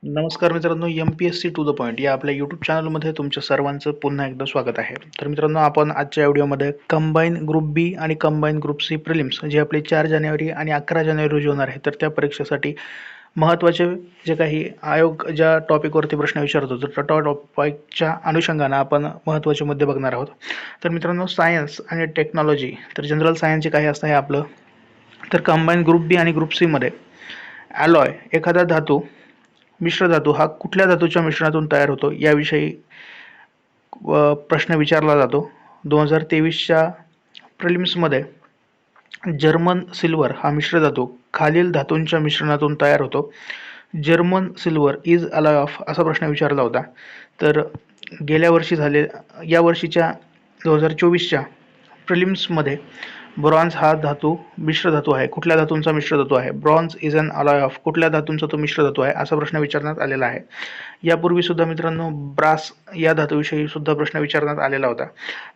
नमस्कार मित्रांनो, MPSC to the point या आपल्या यूट्यूब चॅनलमध्ये तुमच्या सर्वांचं पुन्हा एकदा स्वागत आहे. तर मित्रांनो, आपण आजच्या व्हिडिओमध्ये कंबाईन ग्रुप बी आणि कंबाईन ग्रुप सी प्रिलिम्स जे आपले 4 जानेवारी आणि 11 जानेवारी रोजी होणार आहे, तर त्या परीक्षेसाठी महत्त्वाचे जे काही आयोग ज्या टॉपिकवरती प्रश्न विचारत होतो, तर त्या टॉपिकच्या अनुषंगानं आपण महत्त्वाचे मुद्दे बघणार आहोत. तर मित्रांनो, सायन्स आणि टेक्नॉलॉजी, तर जनरल सायन्स जे काही असतं आहे आपलं, तर कंबाईन ग्रुप बी आणि ग्रुप सीमध्ये ॲलॉय एखादा धातू, मिश्र धातू हा कुठल्या धातूच्या मिश्रणातून तयार होतो याविषयी प्रश्न विचारला जातो. 2023च्या प्रिलिम्समध्ये जर्मन सिल्वर हा मिश्र धातू खालील धातूंच्या मिश्रणातून तयार होतो. German silver is ally of असा प्रश्न विचारला होता. तर या वर्षीच्या 2024च्या प्रिलिम्समध्ये ब्रॉन्झ हा धातू मिश्र धातू आहे. कुठल्या धातूंचा मिश्र धातू आहे? Bronze is an alloy of कुठल्या धातूंचा तो मिश्र धातू आहे असा प्रश्न विचारण्यात आलेला आहे. यापूर्वी सुद्धा मित्रांनो ब्रास या धातूविषयी सुद्धा प्रश्न विचारण्यात आलेला होता.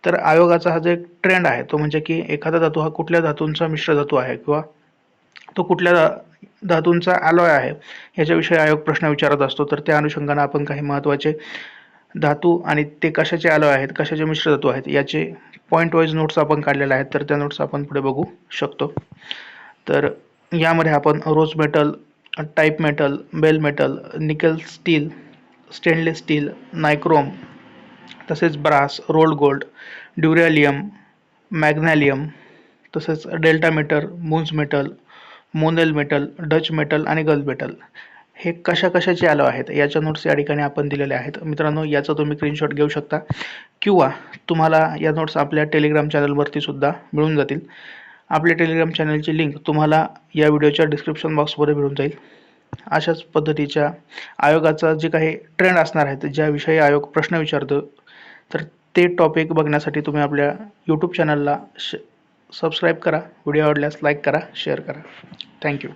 तर आयोगाचा हा जो एक ट्रेंड आहे तो म्हणजे की एखादा धातू हा कुठल्या धातूंचा मिश्र धातू आहे किंवा तो कुठल्या धातूंचा ॲलॉय आहे याच्याविषयी आयोग प्रश्न विचारत असतो. तर त्या अनुषंगाने आपण काही महत्त्वाचे धातू आणि ते कशाचे ॲलॉय आहेत, कशाचे मिश्र धातू आहेत याचे पॉईंट वाईज नोट्स आपण काढलेल्या आहेत. तर त्या नोट्स आपण पुढे बघू शकतो. तर यामध्ये आपण rose metal, type metal, bell metal, nickel steel, stainless steel, nichrome, तसेच brass, rolled gold, duralumin, magnalium, तसेच delta metal, Muntz metal, Monel metal, Dutch metal आणि गल्फ मेटल हे कशाचे ॲलॉय आहेत याच्या नोट्स या ठिकाणी आपण दिलेल्या आहेत. मित्रांनो, याचा तुम्ही स्क्रीनशॉट घेऊ शकता किंवा तुम्हाला या नोट्स आपल्या टेलिग्राम चॅनलवरती सुद्धा मिळून जातील. आपल्या टेलिग्राम चॅनलची लिंक तुम्हाला या व्हिडिओच्या डिस्क्रिप्शन बॉक्समध्ये मिळून जाईल. अशाच पद्धतीच्या आयोगाचा जे काही ट्रेंड असणार आहेत, ज्याविषयी आयोग प्रश्न विचारतो, तर ते टॉपिक बघण्यासाठी तुम्ही आपल्या यूट्यूब चॅनलला सबस्क्राईब करा. व्हिडिओ आवडल्यास लाईक करा, शेअर करा. थँक्यू.